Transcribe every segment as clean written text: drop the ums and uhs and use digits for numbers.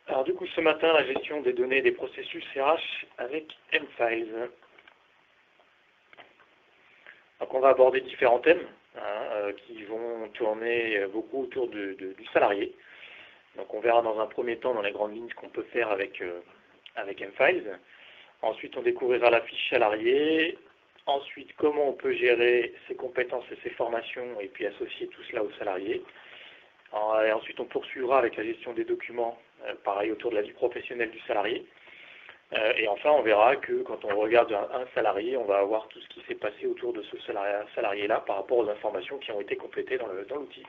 Alors du coup, ce matin, la gestion des données des processus RH avec M-Files. Donc on va aborder différents thèmes qui vont tourner beaucoup autour du salarié. Donc on verra dans un premier temps dans les grandes lignes ce qu'on peut faire avec M-Files. Ensuite, on découvrira la fiche salarié. Ensuite, comment on peut gérer ses compétences et ses formations et puis associer tout cela au salarié. Et ensuite, on poursuivra avec la gestion des documents, pareil autour de la vie professionnelle du salarié. Et enfin, on verra que quand on regarde un salarié, on va avoir tout ce qui s'est passé autour de ce salarié-là par rapport aux informations qui ont été complétées dans l'outil.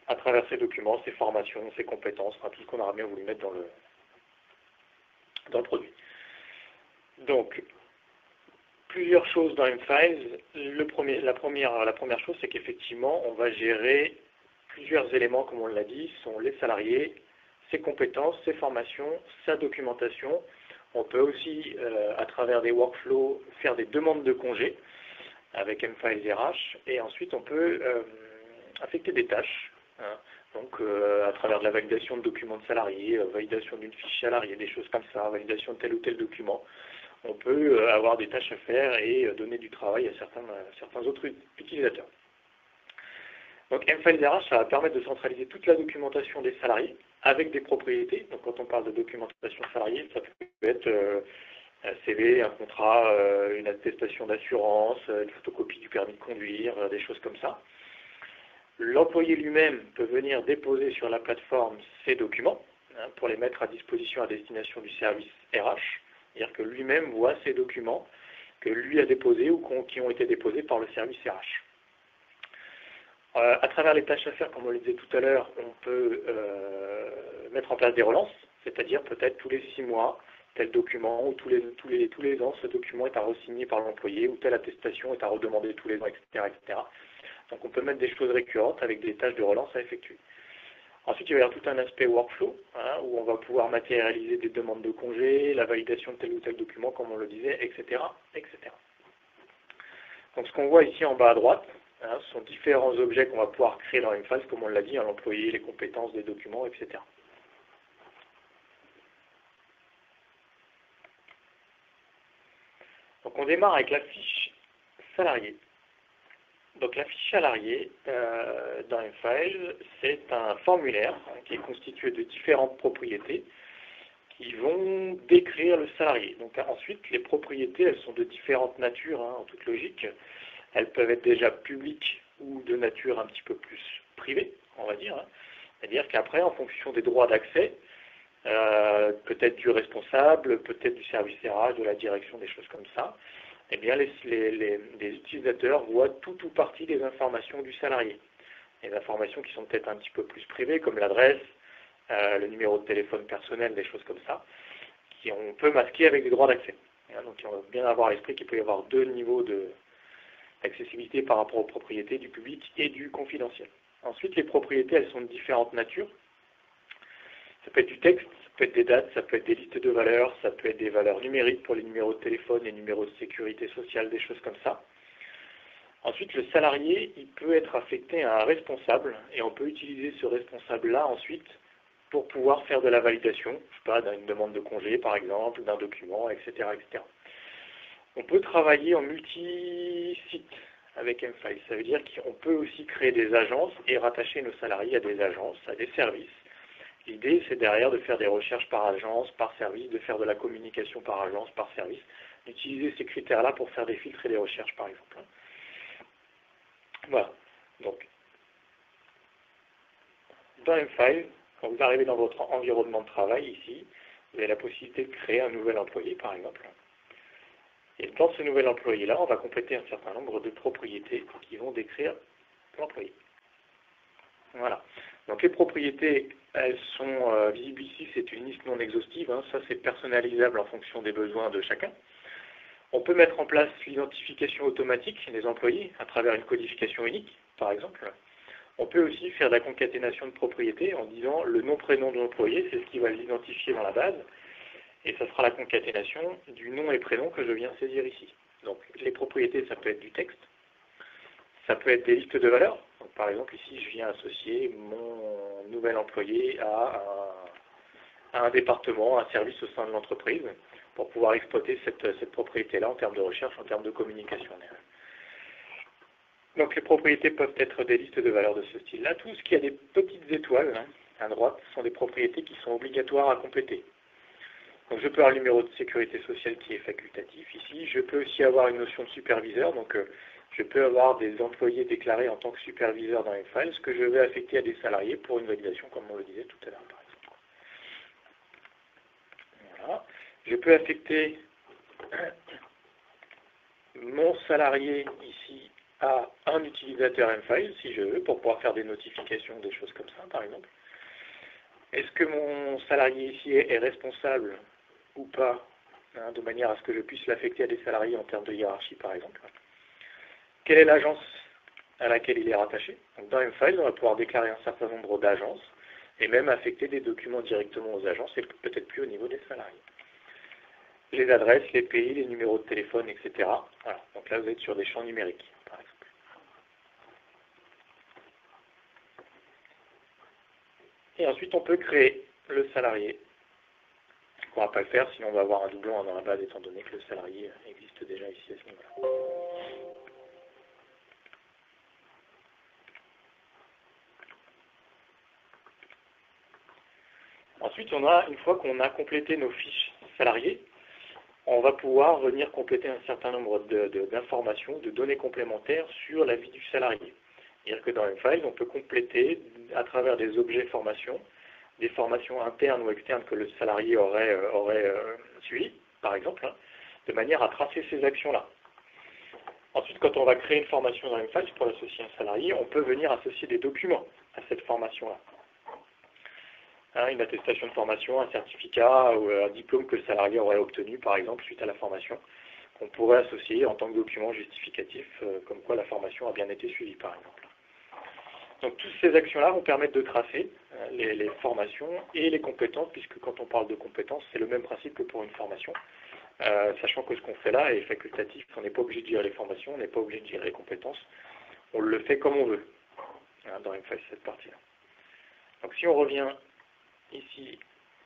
À travers ces documents, ses formations, ses compétences, tout ce qu'on aura bien voulu mettre dans le produit. Donc, plusieurs choses dans M-Files. La première chose, c'est qu'effectivement, on va gérer plusieurs éléments, comme on l'a dit, sont les salariés, ses compétences, ses formations, sa documentation. On peut aussi, à travers des workflows, faire des demandes de congés avec M-Files RH. Et ensuite, on peut affecter des tâches. Donc, à travers de la validation de documents de salariés, validation d'une fiche salariée, des choses comme ça, validation de tel ou tel document. On peut avoir des tâches à faire et donner du travail à certains autres utilisateurs. Donc M-Files RH, ça va permettre de centraliser toute la documentation des salariés avec des propriétés. Donc quand on parle de documentation salariée, ça peut être un CV, un contrat, une attestation d'assurance, une photocopie du permis de conduire, des choses comme ça. L'employé lui-même peut venir déposer sur la plateforme ces documents pour les mettre à disposition à destination du service RH. C'est-à-dire que lui-même voit ces documents que lui a déposés ou qui ont été déposés par le service RH. À travers les tâches à faire, comme on le disait tout à l'heure, on peut mettre en place des relances, c'est-à-dire peut-être tous les 6 mois, tel document, ou tous les ans, ce document est à re-signer par l'employé, ou telle attestation est à redemander tous les ans, etc., etc. Donc on peut mettre des choses récurrentes avec des tâches de relance à effectuer. Ensuite, il va y avoir tout un aspect workflow, où on va pouvoir matérialiser des demandes de congés, la validation de tel ou tel document, comme on le disait, etc., etc. Donc ce qu'on voit ici en bas à droite, ce sont différents objets qu'on va pouvoir créer dans M-Files, comme on l'a dit, l'employé, les compétences des documents, etc. Donc on démarre avec la fiche salarié. Donc la fiche salarié dans M-Files, c'est un formulaire qui est constitué de différentes propriétés qui vont décrire le salarié. Donc ensuite, les propriétés, elles sont de différentes natures, en toute logique. Elles peuvent être déjà publiques ou de nature un petit peu plus privée, on va dire. C'est-à-dire qu'après, en fonction des droits d'accès, peut-être du responsable, peut-être du service RH, de la direction, des choses comme ça, eh bien les utilisateurs voient tout ou partie des informations du salarié. Les informations qui sont peut-être un petit peu plus privées, comme l'adresse, le numéro de téléphone personnel, des choses comme ça, on peut masquer avec des droits d'accès. Donc on va bien avoir à l'esprit qu'il peut y avoir 2 niveaux d'accessibilité par rapport aux propriétés du public et du confidentiel. Ensuite, les propriétés, elles sont de différentes natures. Ça peut être du texte, ça peut être des dates, ça peut être des listes de valeurs, ça peut être des valeurs numériques pour les numéros de téléphone, les numéros de sécurité sociale, des choses comme ça. Ensuite, le salarié, il peut être affecté à un responsable et on peut utiliser ce responsable-là ensuite pour pouvoir faire de la validation, je sais pas, d'une demande de congé par exemple, d'un document, etc., etc. On peut travailler en multi-site avec M-Files. Ça veut dire qu'on peut aussi créer des agences et rattacher nos salariés à des agences, à des services. L'idée, c'est derrière de faire des recherches par agence, par service, de faire de la communication par agence, par service, d'utiliser ces critères-là pour faire des filtres et des recherches, par exemple. Voilà. Donc, dans M-Files, quand vous arrivez dans votre environnement de travail, ici, vous avez la possibilité de créer un nouvel employé, par exemple. Et dans ce nouvel employé-là, on va compléter un certain nombre de propriétés qui vont décrire l'employé. Voilà. Donc les propriétés, elles sont visibles ici, c'est une liste non exhaustive, ça c'est personnalisable en fonction des besoins de chacun. On peut mettre en place l'identification automatique des employés à travers une codification unique, par exemple. On peut aussi faire de la concaténation de propriétés en disant le nom-prénom de l'employé, c'est ce qui va l'identifier dans la base, et ça sera la concaténation du nom et prénom que je viens saisir ici. Donc les propriétés, ça peut être du texte, ça peut être des listes de valeurs. Donc, par exemple, ici, je viens associer mon nouvel employé à à un département, à un service au sein de l'entreprise pour pouvoir exploiter cette propriété-là en termes de recherche, en termes de communication. Donc les propriétés peuvent être des listes de valeurs de ce style-là. Tout ce qui a des petites étoiles à droite sont des propriétés qui sont obligatoires à compléter. Donc je peux avoir le numéro de sécurité sociale qui est facultatif ici. Je peux aussi avoir une notion de superviseur. Donc je peux avoir des employés déclarés en tant que superviseur dans les files, ce que je vais affecter à des salariés pour une validation, comme on le disait tout à l'heure par exemple. Voilà. Je peux affecter mon salarié ici à un utilisateur mFile, si je veux, pour pouvoir faire des notifications, des choses comme ça, par exemple. Est-ce que mon salarié ici est responsable ou pas, de manière à ce que je puisse l'affecter à des salariés en termes de hiérarchie, par exemple. Quelle est l'agence à laquelle il est rattaché? Donc, dans mFile, on va pouvoir déclarer un certain nombre d'agences et même affecter des documents directement aux agences et peut-être plus au niveau des salariés. Les adresses, les pays, les numéros de téléphone, etc. Voilà. Donc là, vous êtes sur des champs numériques, par exemple. Et ensuite, on peut créer le salarié. On ne va pas le faire, sinon on va avoir un doublon dans la base, étant donné que le salarié existe déjà ici à ce niveau-là. Ensuite, une fois qu'on a complété nos fiches salariés, on va pouvoir venir compléter un certain nombre d'informations, de données complémentaires sur la vie du salarié. C'est-à-dire que dans mFile, on peut compléter à travers des objets formations, des formations internes ou externes que le salarié aurait suivies, par exemple, de manière à tracer ces actions-là. Ensuite, quand on va créer une formation dans mFile pour associer un salarié, on peut venir associer des documents à cette formation-là. Une attestation de formation, un certificat ou un diplôme que le salarié aurait obtenu, par exemple, suite à la formation, qu'on pourrait associer en tant que document justificatif, comme quoi la formation a bien été suivie, par exemple. Donc, toutes ces actions-là vont permettre de tracer les formations et les compétences, puisque quand on parle de compétences, c'est le même principe que pour une formation, sachant que ce qu'on fait là est facultatif, on n'est pas obligé de gérer les formations, on n'est pas obligé de gérer les compétences, on le fait comme on veut, dans mFile, cette partie-là. Donc, si on revient ici,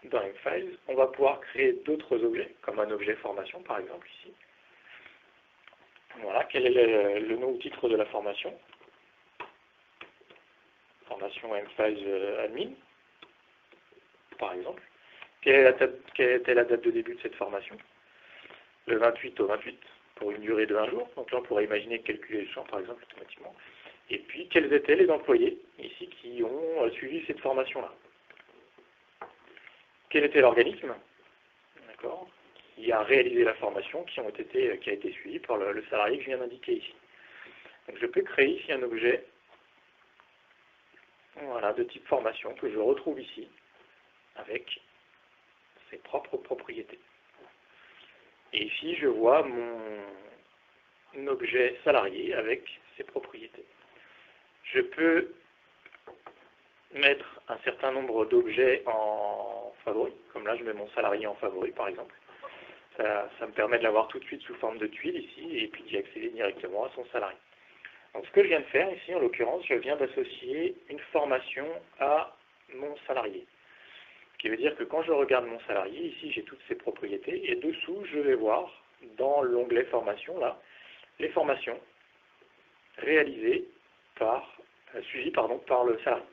dans mFile, on va pouvoir créer d'autres objets, comme un objet formation par exemple ici. Voilà, quel est le nom ou titre de la formation? Formation mFile admin, par exemple. Quelle était la date de début de cette formation? Le 28 au 28, pour une durée de 1 jour. Donc là, on pourrait imaginer calculer le champ, par exemple, automatiquement. Et puis, quels étaient les employés, ici, qui ont suivi cette formation-là? Quel était l'organisme, d'accord, qui a réalisé la formation, qui a été suivi par le salarié que je viens d'indiquer ici. Donc je peux créer ici un objet, voilà, de type formation que je retrouve ici avec ses propres propriétés. Et ici je vois mon objet salarié avec ses propriétés. Je peux mettre un certain nombre d'objets en favori, comme là je mets mon salarié en favori par exemple. Ça me permet de l'avoir tout de suite sous forme de tuile ici et puis d'y accéder directement à son salarié. Donc ce que je viens de faire ici en l'occurrence, je viens d'associer une formation à mon salarié. Ce qui veut dire que quand je regarde mon salarié, ici j'ai toutes ses propriétés et dessous je vais voir dans l'onglet formation là, les formations réalisées suivies par le salarié.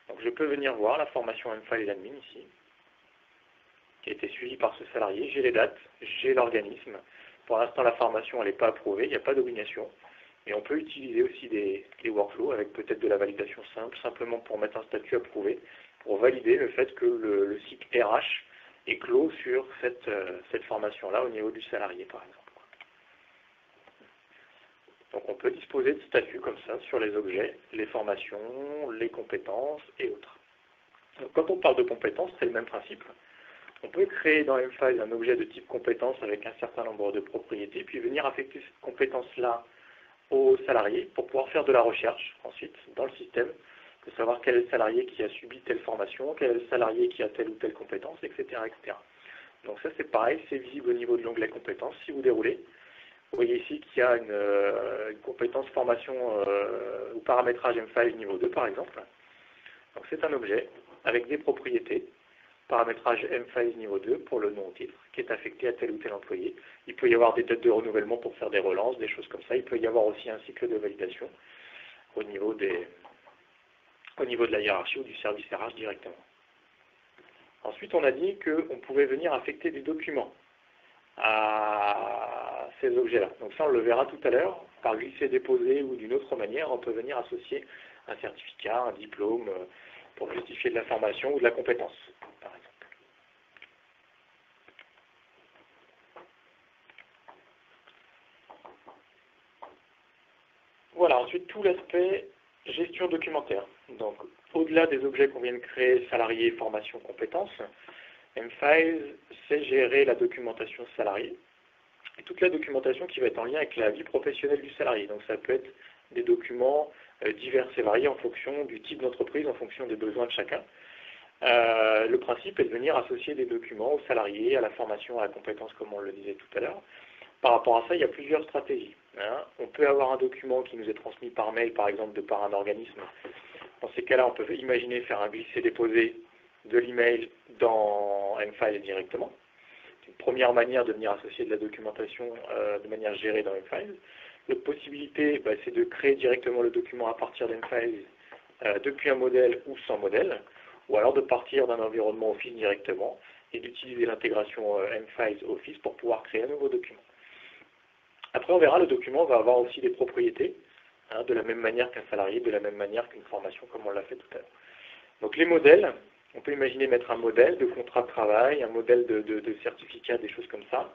Donc je peux venir voir la formation mFile admin ici, qui a été suivie par ce salarié. J'ai les dates, j'ai l'organisme. Pour l'instant, la formation elle n'est pas approuvée, il n'y a pas d'obligation. Et on peut utiliser aussi des workflows avec peut-être de la validation simple, simplement pour mettre un statut approuvé, pour valider le fait que le cycle RH est clos sur cette formation-là au niveau du salarié, par exemple. Donc on peut disposer de statuts comme ça sur les objets, les formations, les compétences et autres. Donc, quand on parle de compétences, c'est le même principe. On peut créer dans mFile un objet de type compétence avec un certain nombre de propriétés, puis venir affecter cette compétence-là aux salariés pour pouvoir faire de la recherche ensuite dans le système, de savoir quel est le salarié qui a subi telle formation, quel est le salarié qui a telle ou telle compétence, etc. etc. Donc ça c'est pareil, c'est visible au niveau de l'onglet compétences. Si vous déroulez, vous voyez ici qu'il y a une compétence formation ou paramétrage mFile niveau 2 par exemple. Donc c'est un objet avec des propriétés paramétrage mFiles niveau 2 pour le nom au titre, qui est affecté à tel ou tel employé. Il peut y avoir des dates de renouvellement pour faire des relances, des choses comme ça. Il peut y avoir aussi un cycle de validation au niveau de la hiérarchie ou du service RH directement. Ensuite, on a dit qu'on pouvait venir affecter des documents à ces objets-là. Donc ça, on le verra tout à l'heure, par glisser-déposer ou d'une autre manière, on peut venir associer un certificat, un diplôme, pour justifier de la formation ou de la compétence, par exemple. Voilà, ensuite tout l'aspect gestion documentaire. Donc, au-delà des objets qu'on vient de créer, salariés, formation, compétences, mFiles sait gérer la documentation salariée et toute la documentation qui va être en lien avec la vie professionnelle du salarié. Donc, ça peut être des documents divers et variés en fonction du type d'entreprise, en fonction des besoins de chacun. Le principe est de venir associer des documents aux salariés, à la formation, à la compétence, comme on le disait tout à l'heure. Par rapport à ça, il y a plusieurs stratégies. On peut avoir un document qui nous est transmis par mail, par exemple, de par un organisme. Dans ces cas-là, on peut imaginer faire un glisser-déposer de l'email dans mFiles directement. C'est une première manière de venir associer de la documentation de manière gérée dans mFiles. L'autre possibilité, c'est de créer directement le document à partir d'mFiles depuis un modèle ou sans modèle, ou alors de partir d'un environnement Office directement et d'utiliser l'intégration mFiles Office pour pouvoir créer un nouveau document. Après, on verra, le document va avoir aussi des propriétés, de la même manière qu'un salarié, de la même manière qu'une formation, comme on l'a fait tout à l'heure. Donc les modèles, on peut imaginer mettre un modèle de contrat de travail, un modèle de certificat, des choses comme ça,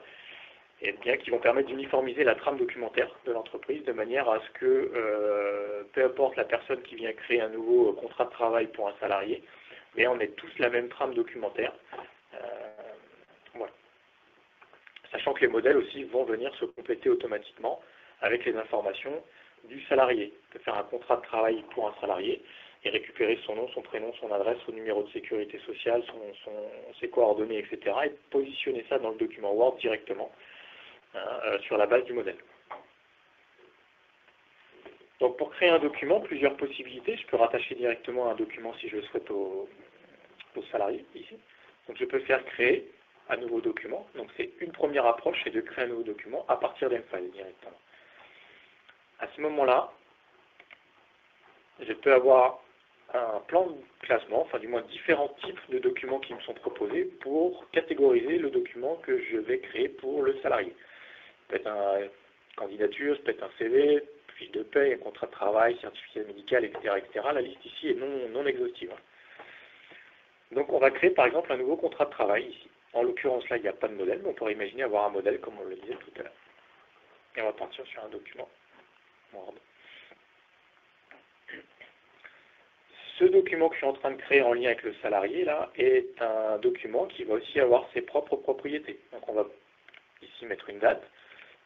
et bien qui vont permettre d'uniformiser la trame documentaire de l'entreprise de manière à ce que, peu importe la personne qui vient créer un nouveau contrat de travail pour un salarié, mais on ait tous la même trame documentaire. Voilà. Sachant que les modèles aussi vont venir se compléter automatiquement avec les informations du salarié. On peut faire un contrat de travail pour un salarié et récupérer son nom, son prénom, son adresse, son numéro de sécurité sociale, ses coordonnées, etc. et positionner ça dans le document Word directement sur la base du modèle. Donc pour créer un document, plusieurs possibilités. Je peux rattacher directement un document si je le souhaite au salarié ici. Donc je peux faire créer un nouveau document. Donc c'est une première approche, c'est de créer un nouveau document à partir d'mFiles directement. À ce moment-là, je peux avoir un plan de classement, enfin du moins différents types de documents qui me sont proposés pour catégoriser le document que je vais créer pour le salarié. Ça peut être une candidature, ça peut être un CV, fiche de paie, un contrat de travail, certificat médical, etc., etc. La liste ici est non exhaustive. Donc on va créer par exemple un nouveau contrat de travail ici. En l'occurrence là, il n'y a pas de modèle, mais on pourrait imaginer avoir un modèle comme on le disait tout à l'heure. Et on va partir sur un document Word. Ce document que je suis en train de créer en lien avec le salarié là est un document qui va aussi avoir ses propres propriétés. Donc on va ici mettre une date,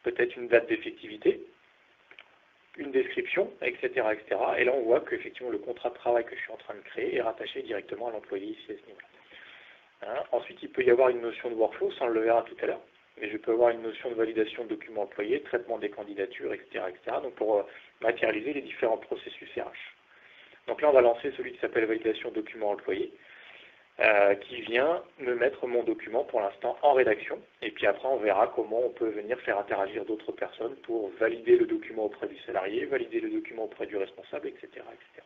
peut-être une date d'effectivité, une description, etc., etc. Et là on voit qu'effectivement le contrat de travail que je suis en train de créer est rattaché directement à l'employé ici à ce niveau-là. Ensuite il peut y avoir une notion de workflow, ça on le verra tout à l'heure, mais je peux avoir une notion de validation de documents employés, traitement des candidatures, etc., etc. Donc pour matérialiser les différents processus RH. Donc là, on va lancer celui qui s'appelle validation document employé, qui vient me mettre mon document pour l'instant en rédaction. Et puis après, on verra comment on peut venir faire interagir d'autres personnes pour valider le document auprès du salarié, valider le document auprès du responsable, etc., etc.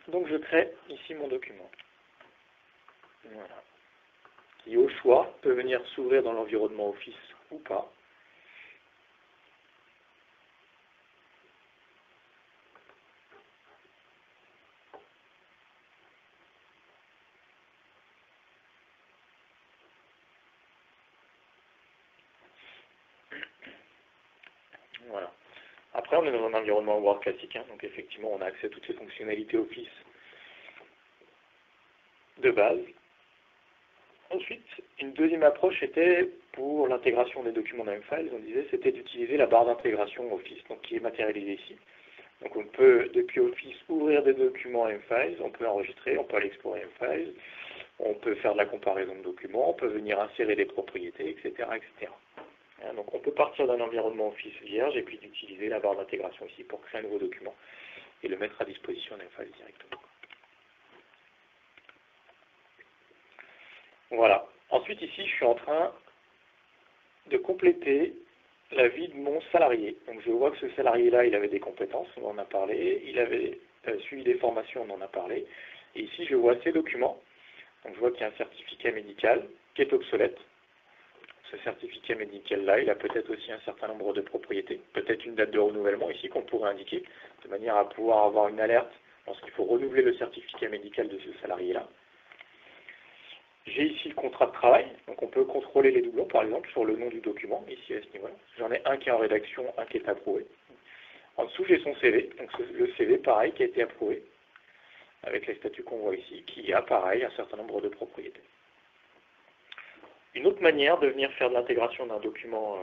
Donc je crée ici mon document. Voilà. Qui au choix peut venir s'ouvrir dans l'environnement Office ou pas. Voilà. Après, on est dans un environnement Word classique, donc effectivement, on a accès à toutes les fonctionnalités Office de base. Ensuite, une deuxième approche était pour l'intégration des documents dans mFiles, on disait, c'était d'utiliser la barre d'intégration Office, donc qui est matérialisée ici. Donc on peut, depuis Office, ouvrir des documents mFiles, on peut enregistrer, on peut aller explorer mFiles, on peut faire de la comparaison de documents, on peut venir insérer des propriétés, etc., etc. Donc on peut partir d'un environnement Office vierge et puis d'utiliser la barre d'intégration ici pour créer un nouveau document et le mettre à disposition d'mFiles directement. Voilà. Ensuite, ici, je suis en train de compléter la vie de mon salarié. Donc, je vois que ce salarié-là, il avait des compétences, on en a parlé. Il avait suivi des formations, on en a parlé. Et ici, je vois ses documents. Donc, je vois qu'il y a un certificat médical qui est obsolète. Ce certificat médical-là, il a peut-être aussi un certain nombre de propriétés, peut-être une date de renouvellement ici qu'on pourrait indiquer, de manière à pouvoir avoir une alerte lorsqu'il faut renouveler le certificat médical de ce salarié-là. J'ai ici le contrat de travail, donc on peut contrôler les doublons par exemple sur le nom du document, ici à ce niveau-là. J'en ai un qui est en rédaction, un qui est approuvé. En dessous j'ai son CV, donc le CV pareil qui a été approuvé, avec les statuts qu'on voit ici, qui a pareil un certain nombre de propriétés. Une autre manière de venir faire de l'intégration d'un document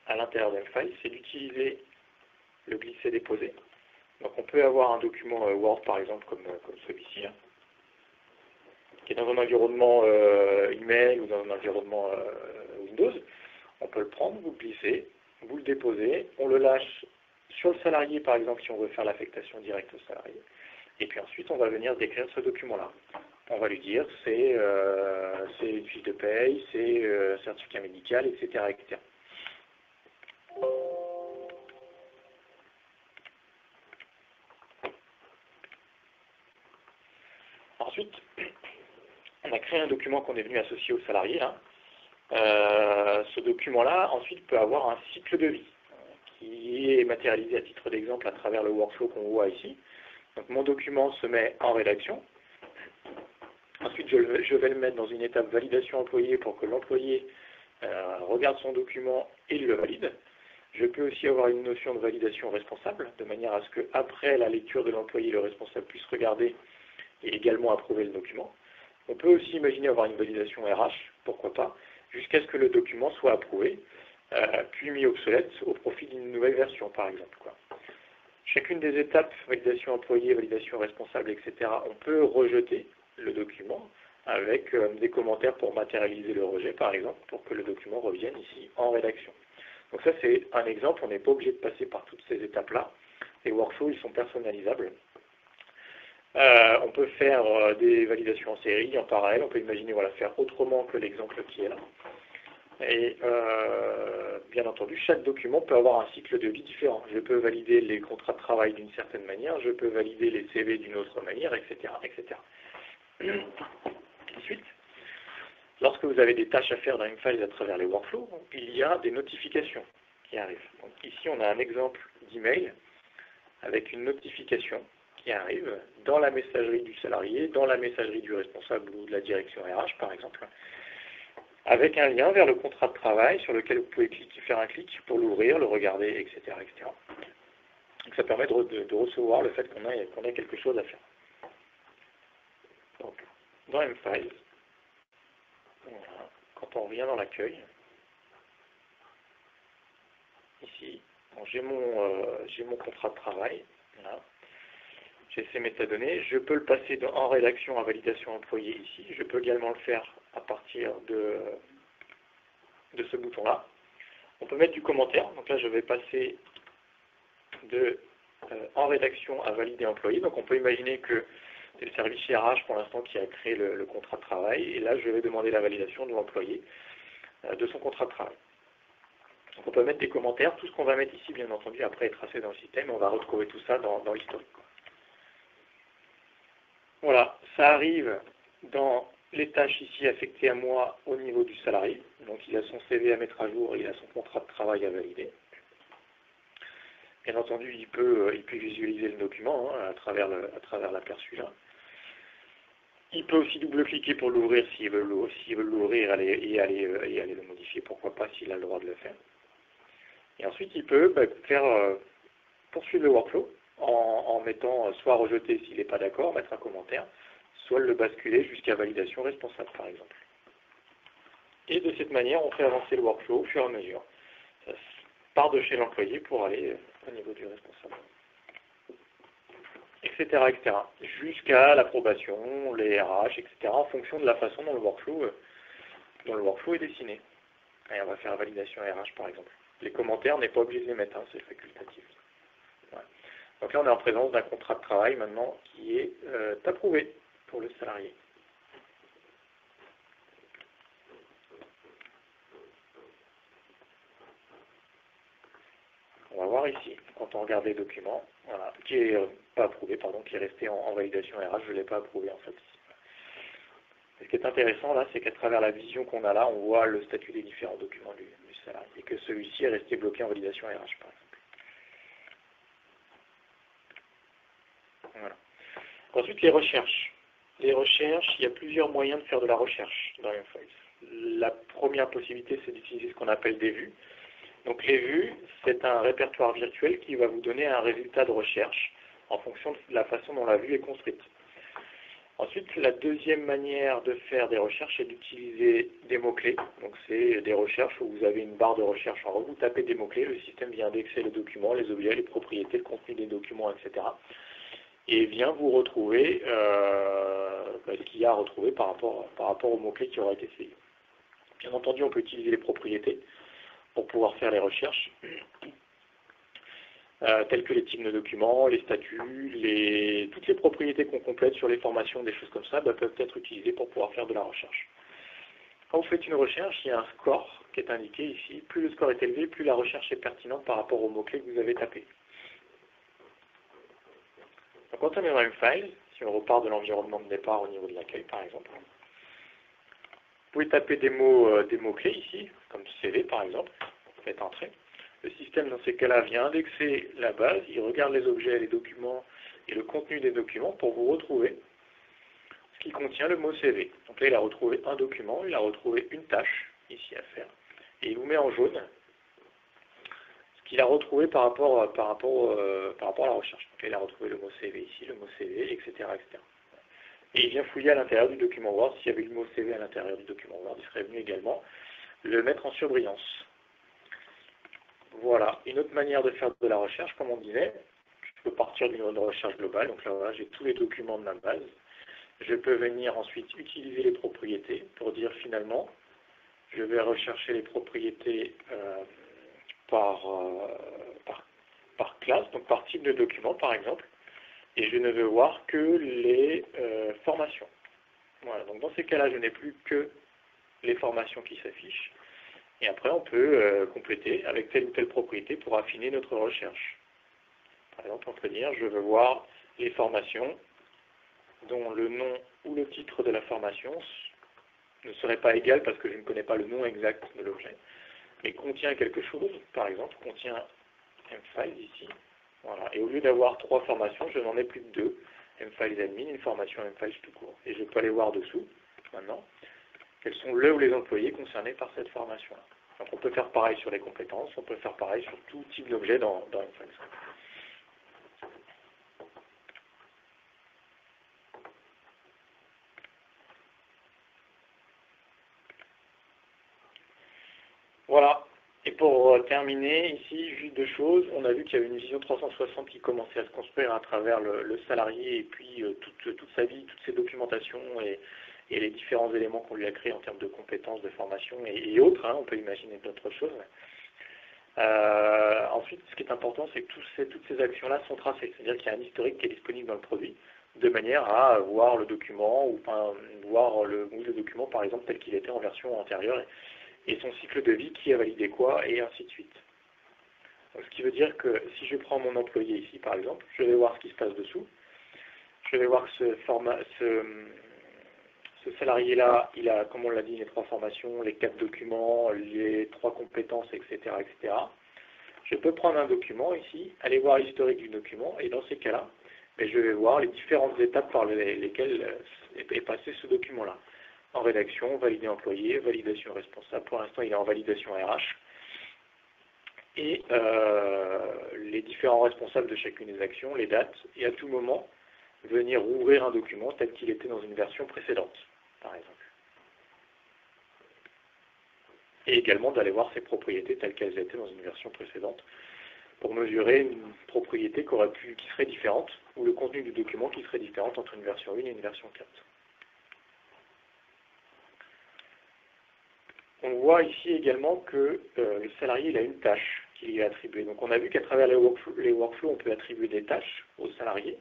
à l'intérieur d'un file, c'est d'utiliser le glisser-déposer. Donc on peut avoir un document Word par exemple comme celui-ci, hein, qui est dans un environnement email ou dans un environnement Windows. On peut le prendre, vous le glissez, vous le déposez, on le lâche sur le salarié par exemple si on veut faire l'affectation directe au salarié. Et puis ensuite on va venir décrire ce document-là. On va lui dire c'est une fiche de paye, c'est un certificat médical, etc., etc. Ensuite, on a créé un document qu'on est venu associer au salarié. Là. Ce document-là, ensuite, peut avoir un cycle de vie qui est matérialisé à titre d'exemple à travers le workflow qu'on voit ici. Donc mon document se met en rédaction. Ensuite, je vais le mettre dans une étape validation employé pour que l'employé regarde son document et le valide. Je peux aussi avoir une notion de validation responsable, de manière à ce qu'après la lecture de l'employé, le responsable puisse regarder et également approuver le document. On peut aussi imaginer avoir une validation RH, pourquoi pas, jusqu'à ce que le document soit approuvé, puis mis obsolète au profit d'une nouvelle version, par exemple. Chacune des étapes, validation employé, validation responsable, etc., on peut rejeter le document avec des commentaires pour matérialiser le rejet, par exemple, pour que le document revienne ici en rédaction. Donc ça, c'est un exemple, on n'est pas obligé de passer par toutes ces étapes-là. Les workflows, ils sont personnalisables. On peut faire des validations en série, en parallèle, on peut imaginer faire autrement que l'exemple qui est là. Et bien entendu, chaque document peut avoir un cycle de vie différent. Je peux valider les contrats de travail d'une certaine manière, je peux valider les CV d'une autre manière, etc., etc. Ensuite, lorsque vous avez des tâches à faire dans une file à travers les workflows, il y a des notifications qui arrivent. Donc, ici, on a un exemple d'email avec une notification qui arrive dans la messagerie du salarié, dans la messagerie du responsable ou de la direction RH, par exemple, avec un lien vers le contrat de travail sur lequel vous pouvez faire un clic pour l'ouvrir, le regarder, etc., etc. Donc, ça permet de recevoir le fait qu'on ait quelque chose à faire. Donc, dans M-Files, voilà, quand on revient dans l'accueil, ici, j'ai mon contrat de travail, voilà. J'ai ces métadonnées, je peux le passer en rédaction à validation employé ici, je peux également le faire à partir de ce bouton-là. On peut mettre du commentaire, donc là je vais passer en rédaction à valider employé, donc on peut imaginer que c'est le service RH pour l'instant qui a créé le contrat de travail, et là je vais demander la validation de l'employé de son contrat de travail. Donc on peut mettre des commentaires, tout ce qu'on va mettre ici bien entendu après est tracé dans le système, et on va retrouver tout ça dans l'historique. Voilà, ça arrive dans les tâches ici affectées à moi au niveau du salarié. Donc il a son CV à mettre à jour, il a son contrat de travail à valider. Bien entendu, il peut visualiser le document à travers l'aperçu là. Il peut aussi double-cliquer pour l'ouvrir s'il veut l'ouvrir et aller le modifier, pourquoi pas s'il a le droit de le faire. Et ensuite, il peut poursuivre le workflow en mettant soit rejeter s'il n'est pas d'accord, mettre un commentaire, soit le basculer jusqu'à validation responsable par exemple. Et de cette manière, on fait avancer le workflow au fur et à mesure. Ça part de chez l'employé pour aller au niveau du responsable. Etc. etc. Jusqu'à l'approbation, les RH, etc. en fonction de la façon dont le workflow est dessiné. Et on va faire la validation RH par exemple. Les commentaires, on n'est pas obligé de les mettre, c'est facultatif. Voilà. Donc là, on est en présence d'un contrat de travail maintenant qui est approuvé pour le salarié. On va voir ici, quand on regarde les documents, voilà, qui est pas approuvé, pardon, qui est resté en validation RH, je ne l'ai pas approuvé en fait. Et ce qui est intéressant là, c'est qu'à travers la vision qu'on a là, on voit le statut des différents documents du salarié, et que celui-ci est resté bloqué en validation RH par exemple. Voilà. Ensuite, les recherches. Les recherches, il y a plusieurs moyens de faire de la recherche dans M-Files. La première possibilité, c'est d'utiliser ce qu'on appelle des vues. Donc les vues, c'est un répertoire virtuel qui va vous donner un résultat de recherche en fonction de la façon dont la vue est construite. Ensuite, la deuxième manière de faire des recherches est d'utiliser des mots-clés. Donc c'est des recherches où vous avez une barre de recherche en haut, vous tapez des mots-clés, le système vient indexer les documents, les objets, les propriétés, le contenu des documents, etc. Et vient vous retrouver ce qu'il y a à retrouver par rapport aux mots-clés qui auraient été essayés. Bien entendu, on peut utiliser les propriétés pour pouvoir faire les recherches, telles que les types de documents, les statuts, toutes les propriétés qu'on complète sur les formations, des choses comme ça, peuvent être utilisées pour pouvoir faire de la recherche. Quand vous faites une recherche, il y a un score qui est indiqué ici. Plus le score est élevé, plus la recherche est pertinente par rapport aux mots-clés que vous avez tapés. Donc, quand on est dans M-Files, si on repart de l'environnement de départ au niveau de l'accueil par exemple, vous pouvez taper des mots-clés ici, comme CV par exemple, vous faites entrer. Le système dans ces cas-là vient indexer la base, il regarde les objets, les documents et le contenu des documents pour vous retrouver ce qui contient le mot CV. Donc là il a retrouvé un document, il a retrouvé une tâche ici à faire, et il vous met en jaune qu'il a retrouvé par rapport à la recherche. Donc là, il a retrouvé le mot CV ici, le mot CV, etc., etc. Et il vient fouiller à l'intérieur du document Word. S'il y avait le mot CV à l'intérieur du document Word, il serait venu également le mettre en surbrillance. Voilà. Une autre manière de faire de la recherche, comme on disait, je peux partir d'une recherche globale. Donc là, voilà, j'ai tous les documents de ma base. Je peux venir ensuite utiliser les propriétés pour dire finalement, je vais rechercher les propriétés par classe, donc par type de document par exemple, et je ne veux voir que les formations. Voilà, donc dans ces cas-là, je n'ai plus que les formations qui s'affichent, et après on peut compléter avec telle ou telle propriété pour affiner notre recherche. Par exemple, on peut dire, je veux voir les formations dont le nom ou le titre de la formation ne serait pas égal parce que je ne connais pas le nom exact de l'objet, mais contient quelque chose, par exemple, contient M-Files ici. Voilà. Et au lieu d'avoir 3 formations, je n'en ai plus que 2. M-Files admin, une formation M-Files tout court. Et je peux aller voir dessous, maintenant, quels sont le ou les employés concernés par cette formation-là. Donc on peut faire pareil sur les compétences, on peut faire pareil sur tout type d'objet dans M-Files. Voilà. Et pour terminer, ici, juste 2 choses. On a vu qu'il y avait une vision 360 qui commençait à se construire à travers le salarié et puis toute sa vie, toutes ses documentations et les différents éléments qu'on lui a créés en termes de compétences, de formation et autres. On peut imaginer d'autres choses. Ensuite, ce qui est important, c'est que toutes ces actions-là sont tracées. C'est-à-dire qu'il y a un historique qui est disponible dans le produit, de manière à voir le document, ou enfin, voir le document, par exemple, tel qu'il était en version antérieure, et son cycle de vie, qui a validé quoi, et ainsi de suite. Donc, ce qui veut dire que si je prends mon employé ici, par exemple, je vais voir ce qui se passe dessous. Je vais voir que ce salarié-là, il a, comme on l'a dit, les 3 formations, les 4 documents, les 3 compétences, etc., etc. Je peux prendre un document ici, aller voir l'historique du document, et dans ces cas-là, je vais voir les différentes étapes par lesquelles est passé ce document-là. En rédaction, validé employé, validation responsable. Pour l'instant, il est en validation RH. Et les différents responsables de chacune des actions, les dates, et à tout moment, venir ouvrir un document tel qu'il était dans une version précédente, par exemple. Et également d'aller voir ses propriétés telles qu'elles étaient dans une version précédente, pour mesurer une propriété qui serait différente, ou le contenu du document qui serait différent entre une version 1 et une version 4. On voit ici également que le salarié il a une tâche qui lui est attribuée. Donc on a vu qu'à travers les workflows, on peut attribuer des tâches aux salariés.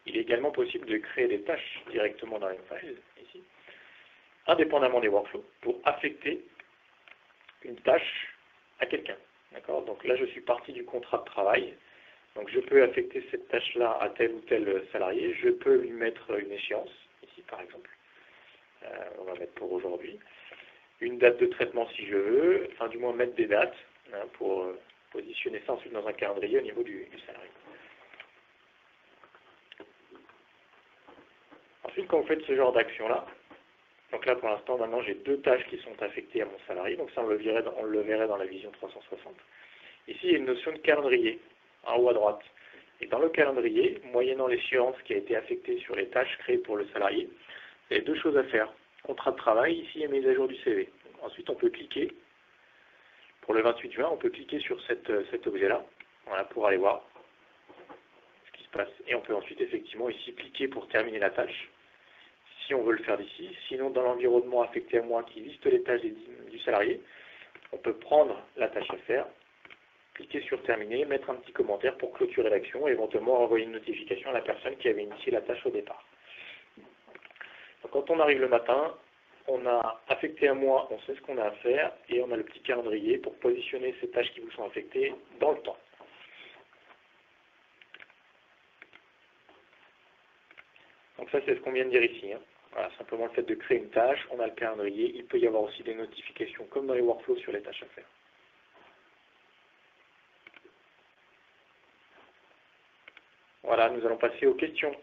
Il est également possible de créer des tâches directement dans M-Files, ici, indépendamment des workflows, pour affecter une tâche à quelqu'un. D'accord? Donc là, je suis parti du contrat de travail. Donc je peux affecter cette tâche-là à tel ou tel salarié. Je peux lui mettre une échéance, ici par exemple. On va mettre pour aujourd'hui. Une date de traitement si je veux, enfin du moins mettre des dates pour positionner ça ensuite dans un calendrier au niveau du salarié. Ensuite, quand vous faites ce genre d'action-là, donc là pour l'instant maintenant j'ai deux tâches qui sont affectées à mon salarié, donc ça on le verrait dans la vision 360. Ici il y a une notion de calendrier, en haut à droite. Et dans le calendrier, moyennant l'échéance qui a été affectée sur les tâches créées pour le salarié, il y a deux choses à faire. Contrat de travail, ici et mise à jour du CV. Ensuite on peut cliquer, pour le 28 juin, on peut cliquer sur cet objet-là, voilà, pour aller voir ce qui se passe. Et on peut ensuite effectivement ici cliquer pour terminer la tâche, si on veut le faire d'ici. Sinon dans l'environnement affecté à moi qui liste les tâches du salarié, on peut prendre la tâche à faire, cliquer sur terminer, mettre un petit commentaire pour clôturer l'action et éventuellement envoyer une notification à la personne qui avait initié la tâche au départ. Donc, quand on arrive le matin, on a affecté à moi, on sait ce qu'on a à faire et on a le petit calendrier pour positionner ces tâches qui vous sont affectées dans le temps. Donc ça c'est ce qu'on vient de dire ici. Voilà, simplement le fait de créer une tâche, on a le calendrier, il peut y avoir aussi des notifications comme dans les workflows sur les tâches à faire. Voilà, nous allons passer aux questions.